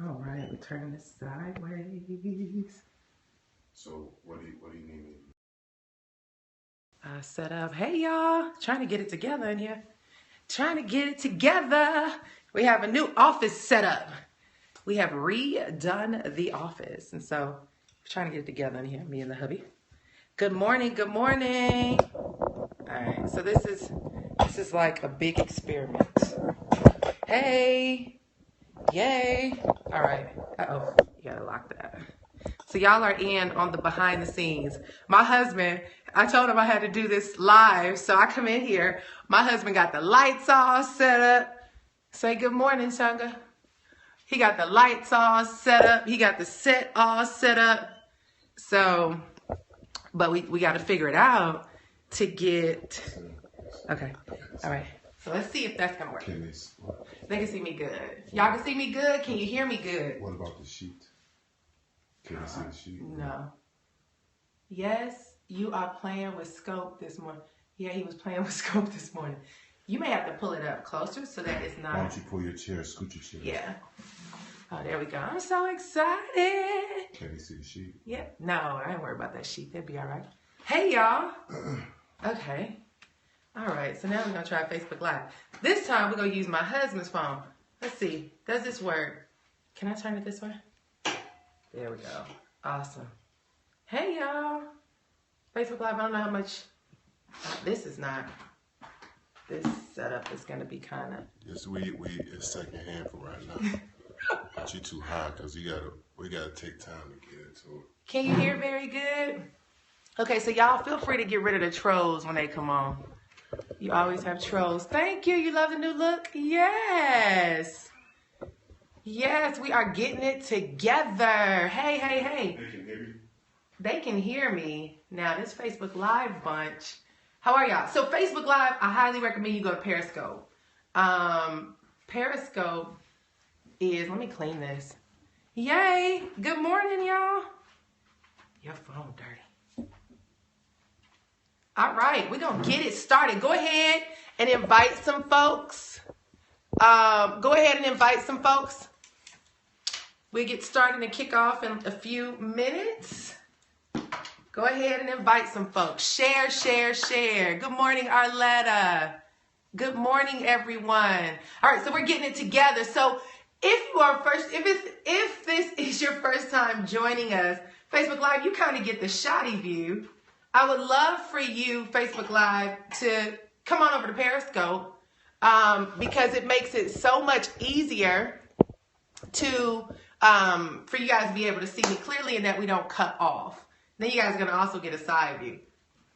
All right, we turn this sideways. So what do you need me? Set up. Hey y'all, trying to get it together in here. Trying to get it together. We have a new office set up. We have redone the office, and so we're trying to get it together in here. Me and the hubby. Good morning. Good morning. All right, so this is like a big experiment. Hey. Yay. All right. Uh-oh. You gotta lock that. So y'all are in on the behind the scenes. My husband, I told him I had to do this live. So I come in here. My husband got the lights all set up. Say good morning, Shanga. He got the lights all set up. He got the set all set up. So, but we got to figure it out to get, okay. All right. So let's see if that's going to work. They can see me good. Y'all can see me good? Can you hear me good? What about the sheet? Can you see the sheet? No. Yes, you are playing with Scope this morning. Yeah, he was playing with Scope this morning. You may have to pull it up closer so that it's not. Why don't you pull your chair, scoot your chair? Yeah. Oh, there we go. I'm so excited. Can you see the sheet? Yeah. No, I ain't worried about that sheet. That'd be all right. Hey, y'all. Okay. All right. So now we're going to try Facebook Live. This time we're going to use my husband's phone. Let's see. Does this work? Can I turn it this way? There we go. Awesome. Hey, y'all. Facebook Live, I don't know how much. This is not. This setup is going to be kind of. Yes, we it's second hand for right now. But you too high because we gotta take time to get into it. Can you hear very good? Okay, so y'all feel free to get rid of the trolls when they come on. You always have trolls. Thank you. You love the new look? Yes. Yes, we are getting it together. Hey, hey, hey. They can hear you. They can hear me. Now, this Facebook Live bunch. How are y'all? So, Facebook Live, I highly recommend you go to Periscope. Periscope is, let me clean this. Yay. Good morning, y'all. Your phone dirty. All right, we're going to get it started. Go ahead and invite some folks. Go ahead and invite some folks. We'll get started and kick off in a few minutes. Go ahead and invite some folks. Share, share, share. Good morning, Arletta. Good morning, everyone. All right, so we're getting it together. So if this is your first time joining us, Facebook Live, you kind of get the shotty view. I would love for you, Facebook Live, to come on over to Periscope because it makes it so much easier to for you guys to be able to see me clearly and that we don't cut off. Then you guys are going to also get a side view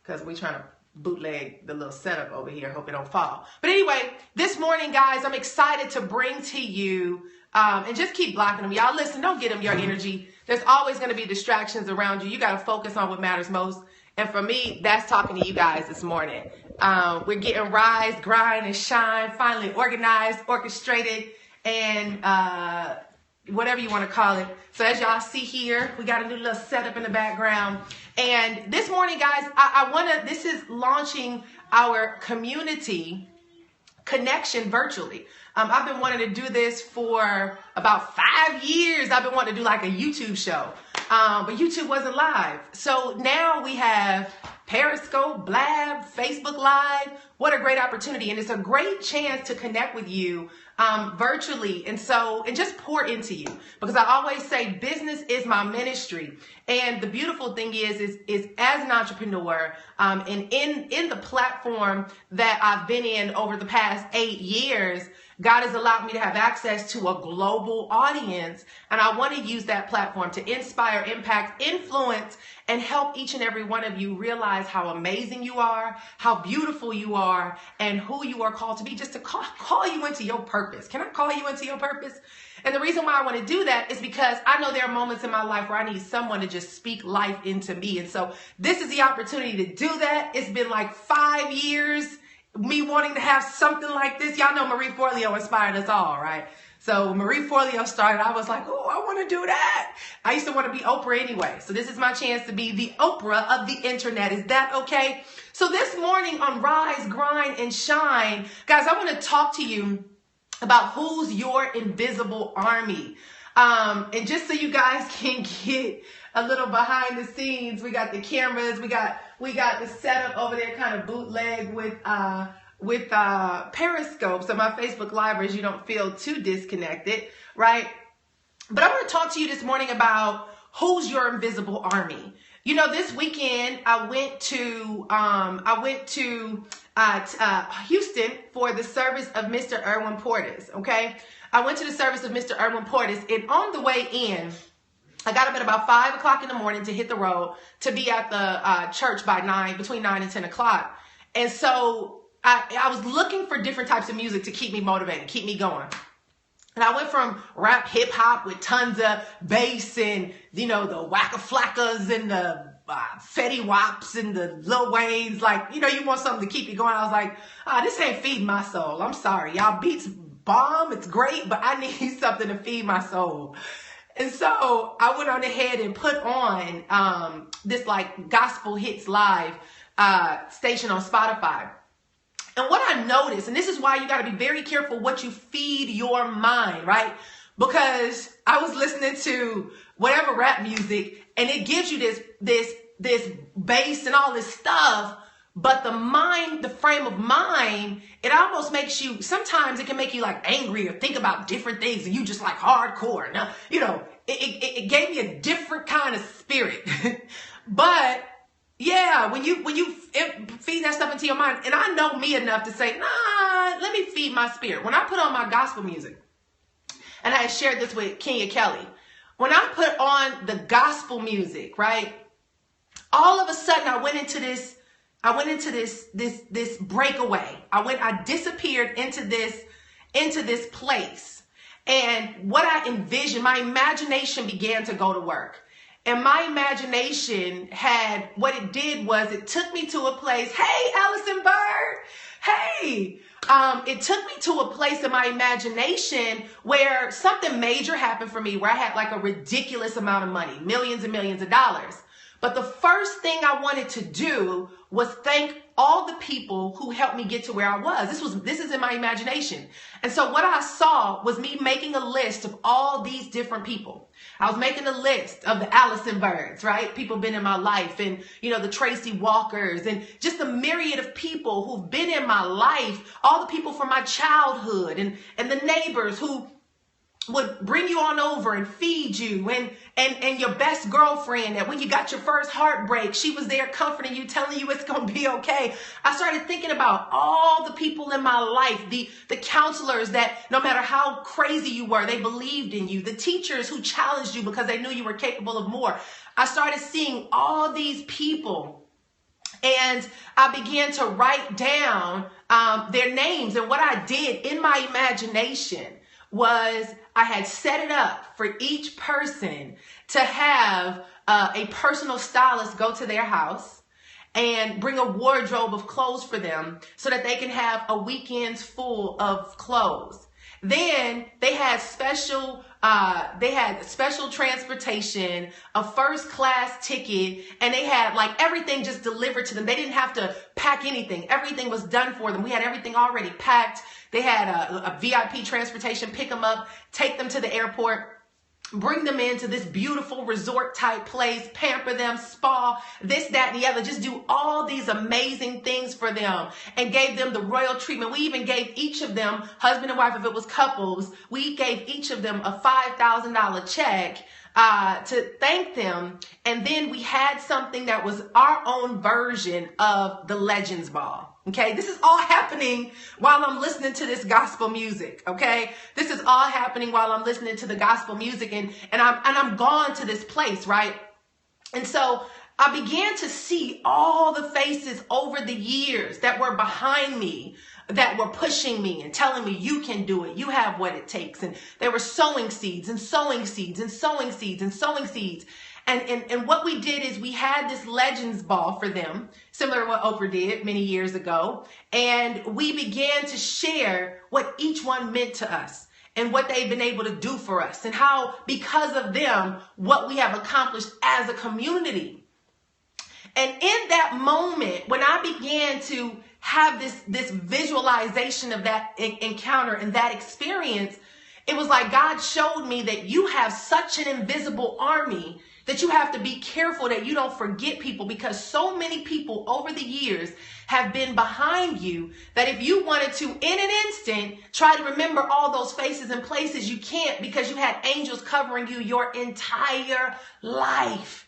because we're trying to bootleg the little setup over here. Hope it don't fall. But anyway, this morning, guys, I'm excited to bring to you, and just keep blocking them. Y'all listen, don't get them your energy. There's always going to be distractions around you. You got to focus on what matters most. And for me, that's talking to you guys this morning. We're getting rise, grind, and shine, finally organized, orchestrated, and whatever you want to call it. So as y'all see here, we got a new little setup in the background. And this morning, guys, this is launching our community connection virtually. I've been wanting to do this for about 5 years. I've been wanting to do like a YouTube show, but YouTube wasn't live. So now we have Periscope, Blab, Facebook Live. What a great opportunity. And it's a great chance to connect with you virtually and just pour into you, because I always say business is my ministry. And the beautiful thing is as an entrepreneur and in the platform that I've been in over the past 8 years, God has allowed me to have access to a global audience, and I want to use that platform to inspire, impact, influence, and help each and every one of you realize how amazing you are, how beautiful you are, and who you are called to be, just to call you into your purpose. Can I call you into your purpose? And the reason why I want to do that is because I know there are moments in my life where I need someone to just speak life into me. And so this is the opportunity to do that. It's been like 5 years me wanting to have something like this. Y'all know Marie Forleo inspired us all, right? So when Marie Forleo started, I was like, oh, I want to do that. I used to want to be Oprah anyway. So this is my chance to be the Oprah of the internet. Is that okay? So this morning on Rise, Grind, and Shine, guys, I want to talk to you about who's your invisible army. And just so you guys can get a little behind the scenes, we got the cameras, we got the setup over there, kind of bootleg with Periscope, so my Facebook Livers, you don't feel too disconnected, right? But I want to talk to you this morning about who's your invisible army. You know, this weekend I went to Houston for the service of Mr. Erwin Portis. Okay, I went to the service of Mr. Erwin Portis, and on the way in, I got up at about 5 o'clock in the morning to hit the road to be at the church by between 9 and 10 o'clock. And so I was looking for different types of music to keep me motivated, keep me going. And I went from rap, hip hop with tons of bass and, you know, the Waka Flockas and the Fetty Waps and the Lil Waynes. Like, you know, you want something to keep you going. I was like, this ain't feeding my soul. I'm sorry. Y'all beats bomb. It's great, but I need something to feed my soul. And so I went on ahead and put on this like Gospel Hits Live station on Spotify. And what I noticed, and this is why you got to be very careful what you feed your mind, right? Because I was listening to whatever rap music, and it gives you this bass and all this stuff, but the frame of mind, it almost makes you, sometimes it can make you like angry or think about different things, and you just like hardcore. Now, you know, it gave me a different kind of spirit. But yeah, when you feed that stuff into your mind, and I know me enough to say, nah, let me feed my spirit. When I put on my gospel music, and I had shared this with Kenya Kelly, when I put on the gospel music, right, all of a sudden I went into this breakaway. I disappeared into this place, and what I envisioned, my imagination began to go to work. And my imagination had, what it did was it took me to a place, hey, Allison Bird, hey. It took me to a place in my imagination where something major happened for me, where I had like a ridiculous amount of money, millions and millions of dollars. But the first thing I wanted to do was thank all the people who helped me get to where I was. This is in my imagination. And so what I saw was me making a list of all these different people. I was making a list of the Allison Birds, right? People been in my life, and, you know, the Tracy Walkers, and just a myriad of people who've been in my life, all the people from my childhood, and the neighbors who would bring you on over and feed you, and your best girlfriend that when you got your first heartbreak, she was there comforting you, telling you it's going to be okay. I started thinking about all the people in my life, the counselors that no matter how crazy you were, they believed in you, the teachers who challenged you because they knew you were capable of more. I started seeing all these people, and I began to write down their names. And what I did in my imagination was I had set it up for each person to have a personal stylist go to their house and bring a wardrobe of clothes for them so that they can have a weekend's full of clothes. Then they had special transportation, a first class ticket, and they had like everything just delivered to them. They didn't have to pack anything. Everything was done for them. We had everything already packed. They had a VIP transportation, pick them up, take them to the airport, bring them into this beautiful resort type place, pamper them, spa, this, that, and the other. Just do all these amazing things for them and gave them the royal treatment. We even gave each of them, husband and wife, if it was couples, we gave each of them a $5,000 check to thank them. And then we had something that was our own version of the Legends Ball. Okay, this is all happening while I'm listening to this gospel music. Okay, this is all happening while I'm listening to the gospel music, and I'm gone to this place, right? And so I began to see all the faces over the years that were behind me, that were pushing me and telling me, you can do it, you have what it takes. And they were sowing seeds and sowing seeds and sowing seeds and sowing seeds. And what we did is we had this Legends Ball for them, similar to what Oprah did many years ago. And we began to share what each one meant to us and what they've been able to do for us, and how, because of them, what we have accomplished as a community. And in that moment, when I began to have this visualization of that encounter and that experience, It was like God showed me that you have such an invisible army that you have to be careful that you don't forget people, because so many people over the years have been behind you that if you wanted to, in an instant, try to remember all those faces and places, you can't, because you had angels covering you your entire life.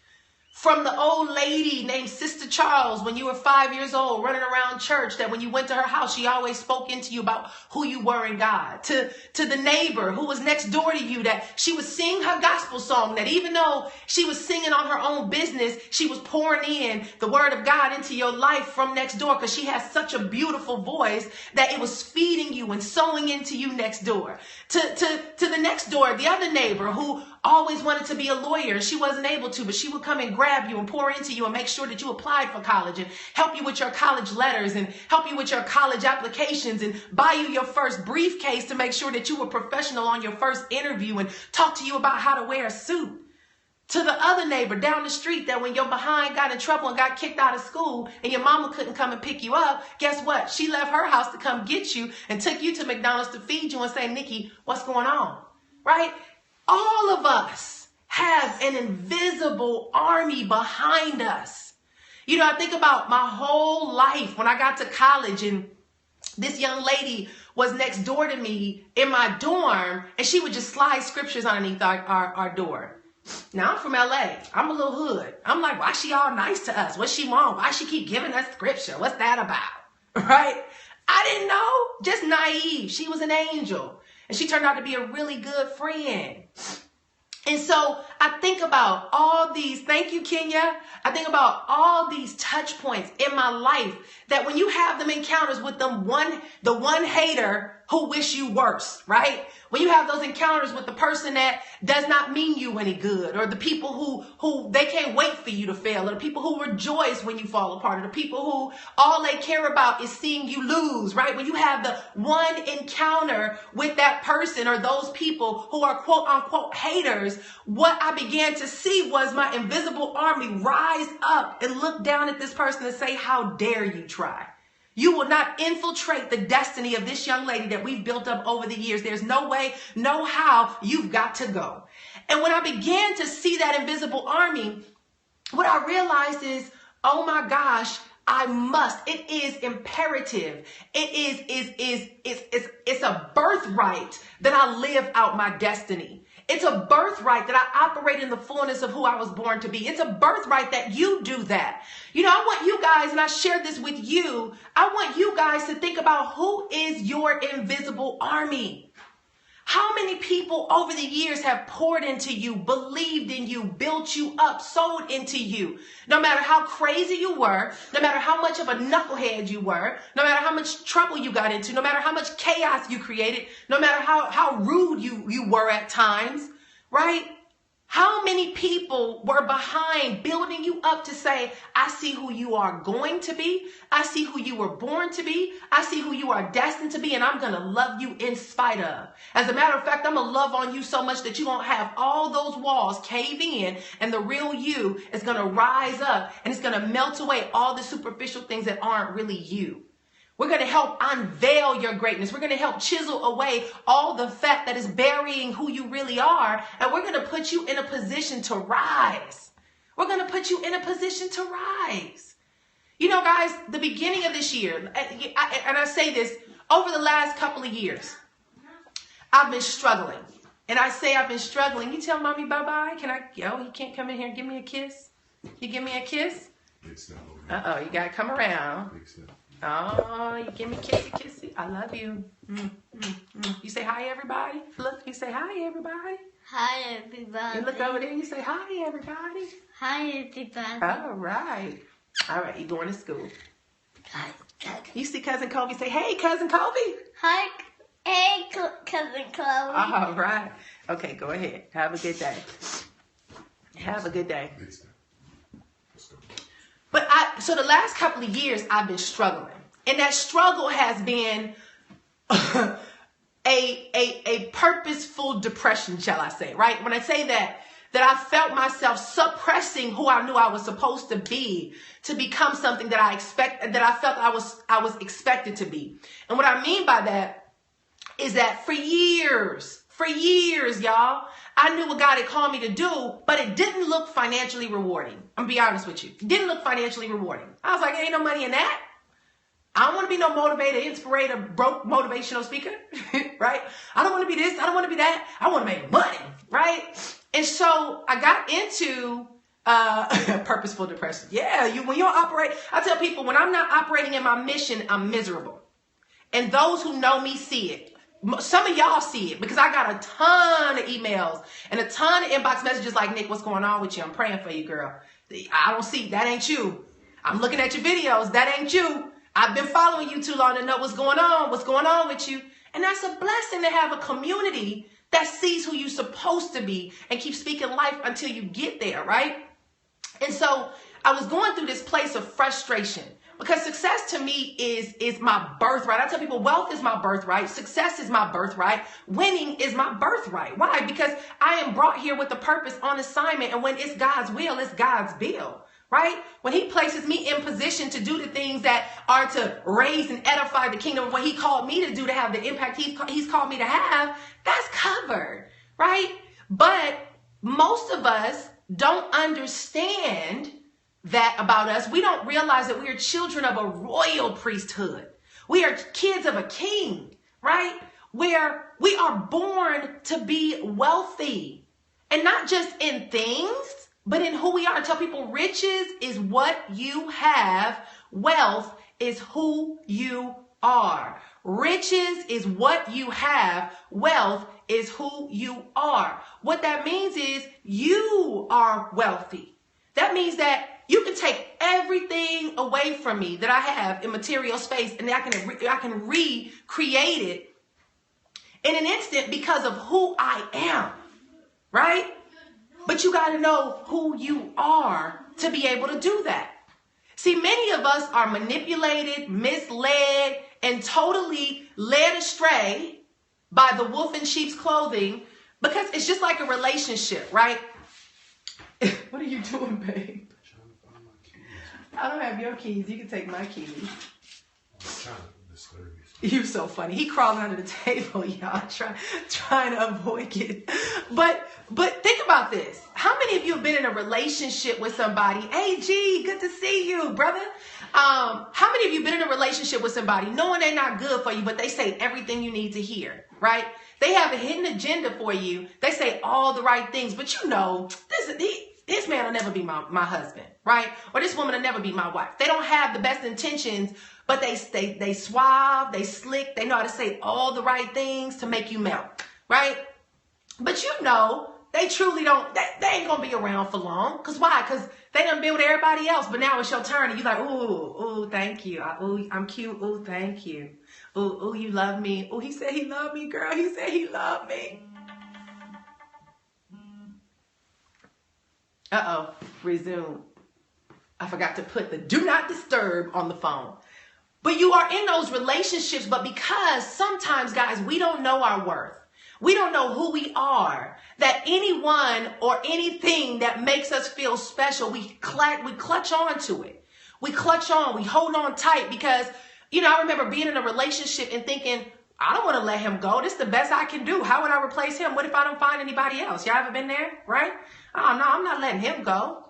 From the old lady named Sister Charles when you were 5 years old running around church, that when you went to her house, she always spoke into you about who you were in God. To the neighbor who was next door to you, that she was singing her gospel song, that even though she was singing on her own business, she was pouring in the word of God into your life from next door, because she has such a beautiful voice that it was feeding you and sowing into you next door. To the next door, the other neighbor who always wanted to be a lawyer. She wasn't able to, but she would come and grab you and pour into you and make sure that you applied for college and help you with your college letters and help you with your college applications and buy you your first briefcase to make sure that you were professional on your first interview and talk to you about how to wear a suit. To the other neighbor down the street, that when your behind got in trouble and got kicked out of school and your mama couldn't come and pick you up, guess what? She left her house to come get you and took you to McDonald's to feed you and say, Nikki, what's going on? Right? All of us have an invisible army behind us. You know, I think about my whole life when I got to college, and this young lady was next door to me in my dorm, and she would just slide scriptures underneath our door. Now, I'm from LA. I'm a little hood. I'm like, why she all nice to us? What she want? Why she keep giving us scripture? What's that about? Right? I didn't know. Just naive. She was an angel. And she turned out to be a really good friend. And so I think about all these, thank you, Kenya. I think about all these touch points in my life, that when you have them encounters with the one hater who wish you worse, right? When you have those encounters with the person that does not mean you any good, or the people who they can't wait for you to fail, or the people who rejoice when you fall apart, or the people who all they care about is seeing you lose, right? When you have the one encounter with that person or those people who are quote unquote haters, what I began to see was my invisible army rise up and look down at this person and say, how dare you try? You will not infiltrate the destiny of this young lady that we've built up over the years. There's no way, no how. You've got to go. And when I began to see that invisible army, what I realized is, oh my gosh, I must. It is imperative. It's a birthright that I live out my destiny. It's a birthright that I operate in the fullness of who I was born to be. It's a birthright that you do that. You know, I want you guys, and I share this with you, I want you guys to think about who is your invisible army. How many people over the years have poured into you, believed in you, built you up, sold into you? No matter how crazy you were, no matter how much of a knucklehead you were, no matter how much trouble you got into, no matter how much chaos you created, no matter how rude you were at times, right? How many people were behind building you up to say, I see who you are going to be. I see who you were born to be. I see who you are destined to be, and I'm going to love you in spite of. As a matter of fact, I'm going to love on you so much that you won't have all those walls cave in, and the real you is going to rise up, and it's going to melt away all the superficial things that aren't really you. We're going to help unveil your greatness. We're going to help chisel away all the fat that is burying who you really are. And we're going to put you in a position to rise. We're going to put you in a position to rise. You know, guys, the beginning of this year, and I say this, over the last couple of years, I've been struggling. And I say I've been struggling. You tell mommy bye-bye. You can't come in here and give me a kiss? You give me a kiss? Uh-oh, you got to come around. Oh, you give me kissy. I love you. You say hi, everybody. Look, you say hi, everybody. Hi, everybody. You look over there, you say hi, everybody. Hi, everybody. All right. All right, you going to school. You see Cousin Kobe, say, hey, Cousin Kobe. Hi, hey, Cousin Chloe. All right. Okay, go ahead. Have a good day. Have a good day. But so the last couple of years, I've been struggling. And that struggle has been a purposeful depression, shall I say, right? When I say that I felt myself suppressing who I knew I was supposed to be to become something that I felt I was expected to be. And what I mean by that is that for years, For years, y'all. I knew what God had called me to do, but it didn't look financially rewarding. I'm gonna be honest with you. It didn't look financially rewarding. I was like, ain't no money in that. I don't want to be no motivator, inspirator, broke motivational speaker, right? I don't want to be this. I don't want to be that. I want to make money, right? And so I got into purposeful depression. Yeah, when you operate, I tell people when I'm not operating in my mission, I'm miserable. And those who know me see it. Some of y'all see it because I got a ton of emails and a ton of inbox messages like, Nick, what's going on with you? I'm praying for you, girl. I don't see, that ain't you. I'm looking at your videos. That ain't you. I've been following you too long to know what's going on with you. And that's a blessing to have a community that sees who you're supposed to be and keep speaking life until you get there, right? And so I was going through this place of frustration because success to me is my birthright. I tell people wealth is my birthright. Success is my birthright. Winning is my birthright. Why? Because I am brought here with a purpose on assignment. And when it's God's will, it's God's bill. Right? When he places me in position to do the things that are to raise and edify the kingdom of what he called me to do, to have the impact he's called me to have, that's covered. Right? But most of us don't understand that about us. We don't realize that we are children of a royal priesthood. We are kids of a king, right? Where we are born to be wealthy, and not just in things, but in who we are. I tell people riches is what you have. Wealth is who you are. Riches is what you have. Wealth is who you are. What that means is you are wealthy. That means that you can take everything away from me that I have in material space, and I can recreate it in an instant because of who I am, right? But you got to know who you are to be able to do that. See, many of us are manipulated, misled, and totally led astray by the wolf in sheep's clothing, because it's just like a relationship, right? What are you doing, babe? I don't have your keys. You can take my keys. I'm trying to disturb you. You're so funny. He crawling under the table, y'all, trying to avoid it. But think about this. How many of you have been in a relationship with somebody? Hey, G, good to see you, brother. How many of you been in a relationship with somebody knowing they're not good for you, but they say everything you need to hear, right? They have a hidden agenda for you. They say all the right things, but you know, this man will never be my husband, right? Or this woman will never be my wife. They don't have the best intentions, but they suave, they slick, they know how to say all the right things to make you melt, right? But you know, they truly don't, they ain't gonna be around for long. Cause why? Cause they done been with everybody else, but now it's your turn and you like, ooh, thank you. Ooh, I'm cute. Ooh, thank you. Ooh, you love me. Ooh, he said he loved me, girl. He said he loved me. Uh-oh, resume. I forgot to put the do not disturb on the phone. But you are in those relationships, but because sometimes, guys, we don't know our worth. We don't know who we are, that anyone or anything that makes us feel special, we clutch on to it. We clutch on, we hold on tight because, you know, I remember being in a relationship and thinking, I don't want to let him go. This is the best I can do. How would I replace him? What if I don't find anybody else? Y'all ever been there, right? Oh, no, I'm not letting him go.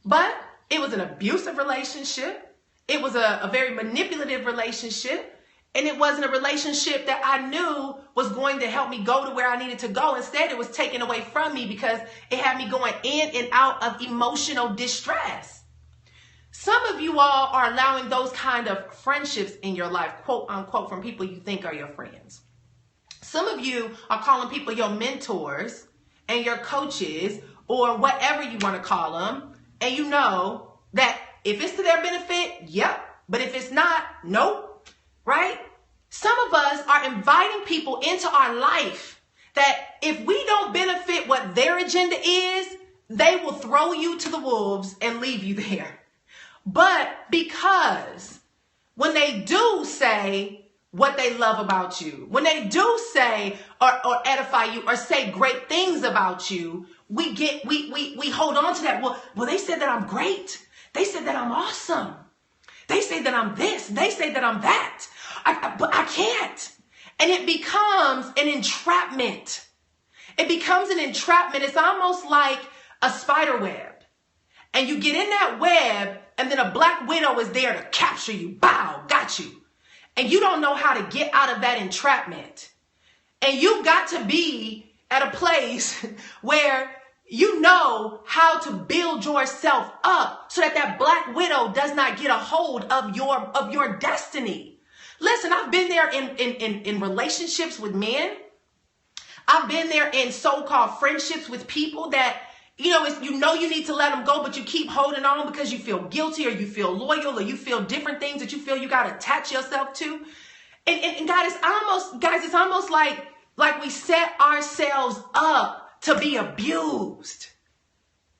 But it was an abusive relationship. It was a very manipulative relationship. And it wasn't a relationship that I knew was going to help me go to where I needed to go. Instead, it was taken away from me because it had me going in and out of emotional distress. Some of you all are allowing those kind of friendships in your life, quote unquote, from people you think are your friends. Some of you are calling people your mentors and your coaches or whatever you want to call them. And you know that if it's to their benefit, yep. But if it's not, nope. Right? Some of us are inviting people into our life that if we don't benefit what their agenda is, they will throw you to the wolves and leave you there. But because when they do say what they love about you, when they do say or edify you or say great things about you, we hold on to that. Well, they said that I'm great. They said that I'm awesome. They say that I'm this. They say that I'm that. But I can't. And it becomes an entrapment. It becomes an entrapment. It's almost like a spider web. And you get in that web, and then a black widow is there to capture you. Bow, got you. And you don't know how to get out of that entrapment. And you've got to be at a place where you know how to build yourself up so that that black widow does not get a hold of your destiny. Listen, I've been there in relationships with men. I've been there in so-called friendships with people that, you need to let them go, but you keep holding on because you feel guilty or you feel loyal or you feel different things that you feel you got to attach yourself to. And God, it's almost like we set ourselves up to be abused.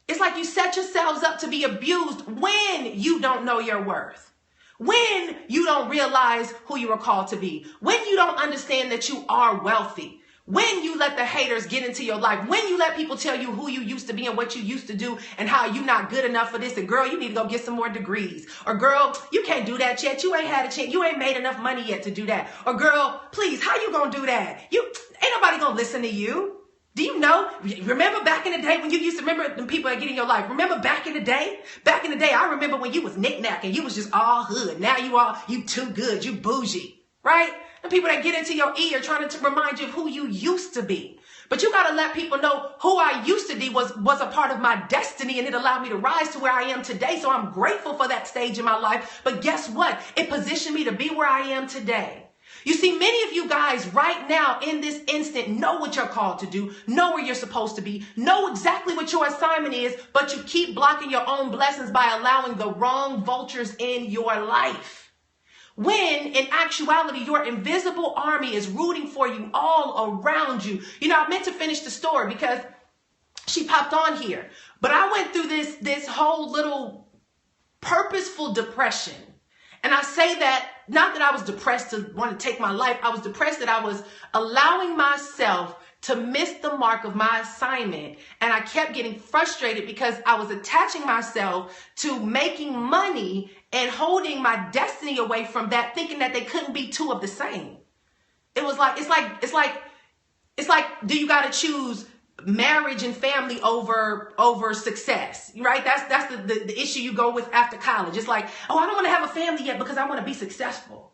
It's like you set yourselves up to be abused when you don't know your worth. When you don't realize who you are called to be. When you don't understand that you are wealthy. When you let the haters get into your life, when you let people tell you who you used to be and what you used to do and how you're not good enough for this, and girl, you need to go get some more degrees. Or girl, you can't do that yet. You ain't had a chance. You ain't made enough money yet to do that. Or girl, please, how you gonna do that? Ain't nobody gonna listen to you. Do you know? Remember back in the day when you used to remember the people that get in your life? Remember back in the day? Back in the day, I remember when you was knick-knack and you was just all hood. Now you too good. You bougie, right? And people that get into your ear trying to remind you of who you used to be. But you got to let people know who I used to be was a part of my destiny, and it allowed me to rise to where I am today. So I'm grateful for that stage in my life. But guess what? It positioned me to be where I am today. You see, many of you guys right now in this instant know what you're called to do, know where you're supposed to be, know exactly what your assignment is, but you keep blocking your own blessings by allowing the wrong vultures in your life. When in actuality, your invisible army is rooting for you all around you. I meant to finish the story because she popped on here, but I went through this whole little purposeful depression. And I say that not that I was depressed to want to take my life. I was depressed that I was allowing myself to miss the mark of my assignment. And I kept getting frustrated because I was attaching myself to making money and holding my destiny away from that, thinking that they couldn't be two of the same. It's like, do you got to choose marriage and family over success, right? That's the issue you go with after college. It's like, oh, I don't want to have a family yet because I want to be successful.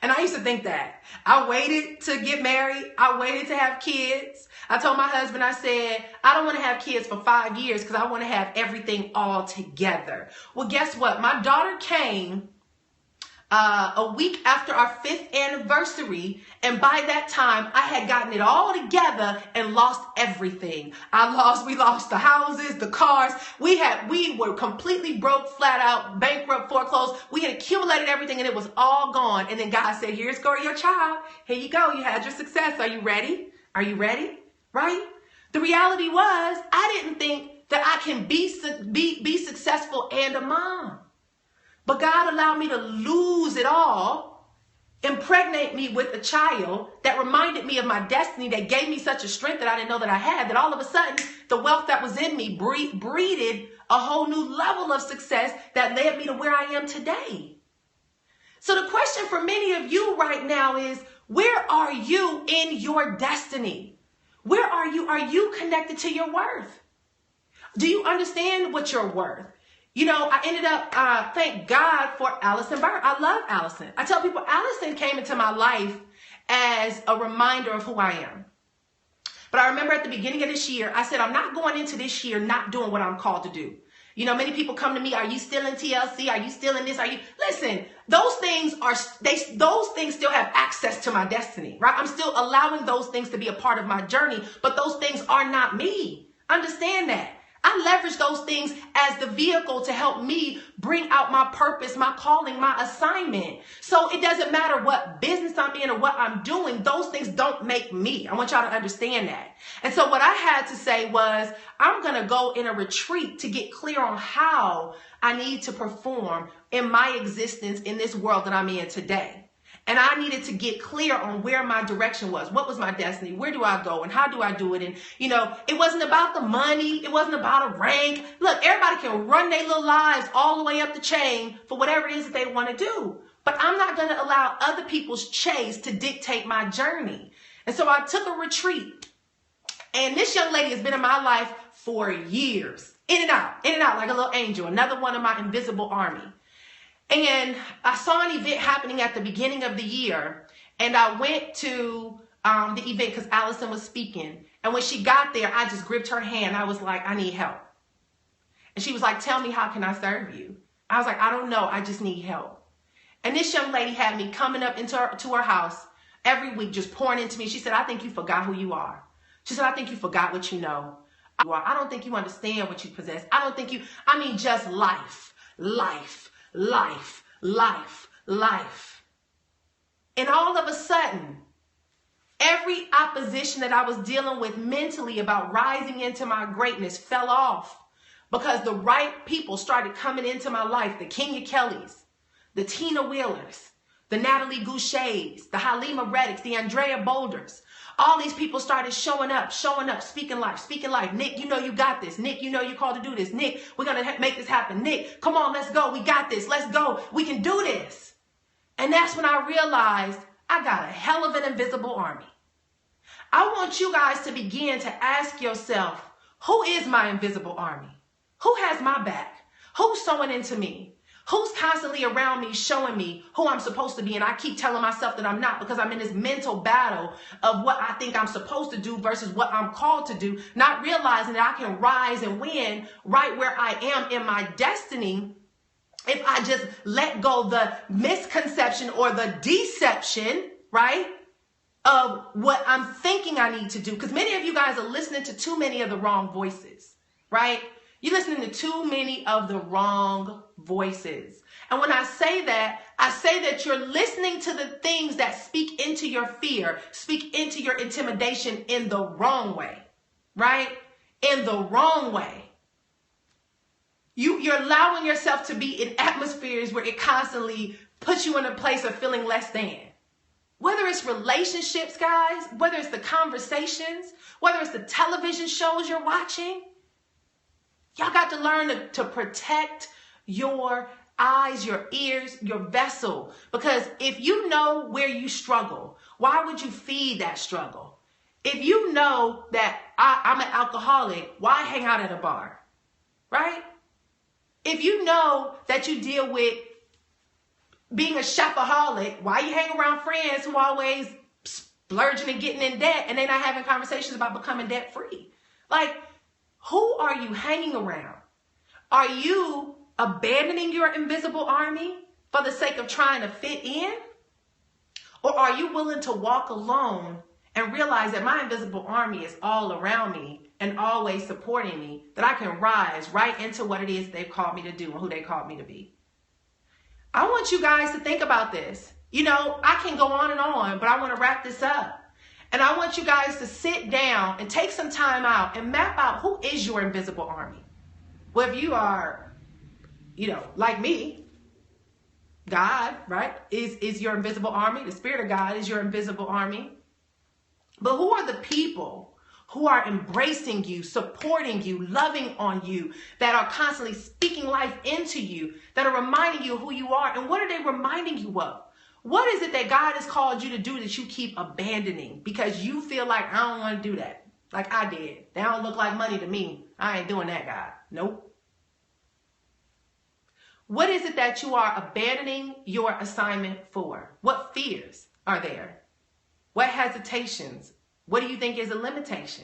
And I used to think that. I waited to get married. I waited to have kids. I told my husband, I said, I don't want to have kids for 5 years because I want to have everything all together. Well, guess what? My daughter came a week after our 5th anniversary. And by that time, I had gotten it all together and lost everything. We lost the houses, the cars. We were completely broke, flat out, bankrupt, foreclosed. We had accumulated everything and it was all gone. And then God said, here's your child. Here you go. You had your success. Are you ready? Are you ready? Right? The reality was, I didn't think that I can be successful and a mom. But God allowed me to lose it all, impregnate me with a child that reminded me of my destiny, that gave me such a strength that I didn't know that I had, that all of a sudden the wealth that was in me breeded a whole new level of success that led me to where I am today. So the question for many of you right now is, where are you in your destiny? Where are you? Are you connected to your worth? Do you understand what you're worth? I ended up, thank God for Allison Burr. I love Allison. I tell people Allison came into my life as a reminder of who I am. But I remember at the beginning of this year, I said, I'm not going into this year not doing what I'm called to do. Many people come to me, are you still in TLC? Are you still in this? Listen, those things still have access to my destiny, right? I'm still allowing those things to be a part of my journey, but those things are not me. Understand that. I leverage those things as the vehicle to help me bring out my purpose, my calling, my assignment. So it doesn't matter what business I'm in or what I'm doing. Those things don't make me. I want y'all to understand that. And so what I had to say was, I'm going to go in a retreat to get clear on how I need to perform in my existence in this world that I'm in today. And I needed to get clear on where my direction was. What was my destiny? Where do I go? And how do I do it? And, it wasn't about the money. It wasn't about a rank. Look, everybody can run their little lives all the way up the chain for whatever it is that they want to do. But I'm not going to allow other people's chase to dictate my journey. And so I took a retreat. And this young lady has been in my life for years. In and out, like a little angel. Another one of my invisible army. And I saw an event happening at the beginning of the year. And I went to the event because Allison was speaking. And when she got there, I just gripped her hand. I was like, I need help. And she was like, tell me, how can I serve you? I was like, I don't know. I just need help. And this young lady had me coming up to her house every week, just pouring into me. She said, I think you forgot who you are. She said, I think you forgot what you know. I don't think you understand what you possess. I don't think just life. And all of a sudden, every opposition that I was dealing with mentally about rising into my greatness fell off because the right people started coming into my life. The Kenya Kellys, the Tina Wheelers, the Natalie Gouchers, the Halima Reddicks, the Andrea Boulders. All these people started showing up, speaking life. Nick, you know you got this. Nick, you know you're called to do this. Nick, we're going to make this happen. Nick, come on, let's go. We got this. Let's go. We can do this. And that's when I realized I got a hell of an invisible army. I want you guys to begin to ask yourself, who is my invisible army? Who has my back? Who's sewing into me? Who's constantly around me showing me who I'm supposed to be? And I keep telling myself that I'm not because I'm in this mental battle of what I think I'm supposed to do versus what I'm called to do, not realizing that I can rise and win right where I am in my destiny if I just let go the misconception or the deception, right, of what I'm thinking I need to do. Because many of you guys are listening to too many of the wrong voices, right? You're listening to too many of the wrong voices. And when I say that you're listening to the things that speak into your fear, speak into your intimidation in the wrong way, right? In the wrong way. You're allowing yourself to be in atmospheres where it constantly puts you in a place of feeling less than. Whether it's relationships, guys, whether it's the conversations, whether it's the television shows you're watching, y'all got to learn to protect your eyes, your ears, your vessel. Because if you know where you struggle, why would you feed that struggle? If you know that I'm an alcoholic, why hang out at a bar, right? If you know that you deal with being a shopaholic, why you hang around friends who always splurging and getting in debt and they're not having conversations about becoming debt free? Like, who are you hanging around? Are you abandoning your invisible army for the sake of trying to fit in? Or are you willing to walk alone and realize that my invisible army is all around me and always supporting me, that I can rise right into what it is they've called me to do and who they called me to be? I want you guys to think about this. You know, I can go on, but I want to wrap this up. And I want you guys to sit down and take some time out and map out who is your invisible army. Well, if you are, like me, God, right, is your invisible army. The Spirit of God is your invisible army. But who are the people who are embracing you, supporting you, loving on you, that are constantly speaking life into you, that are reminding you of who you are? And what are they reminding you of? What is it that God has called you to do that you keep abandoning because you feel like, I don't want to do that, like I did? They don't look like money to me. I ain't doing that, God. Nope. What is it that you are abandoning your assignment for? What fears are there? What hesitations? What do you think is a limitation?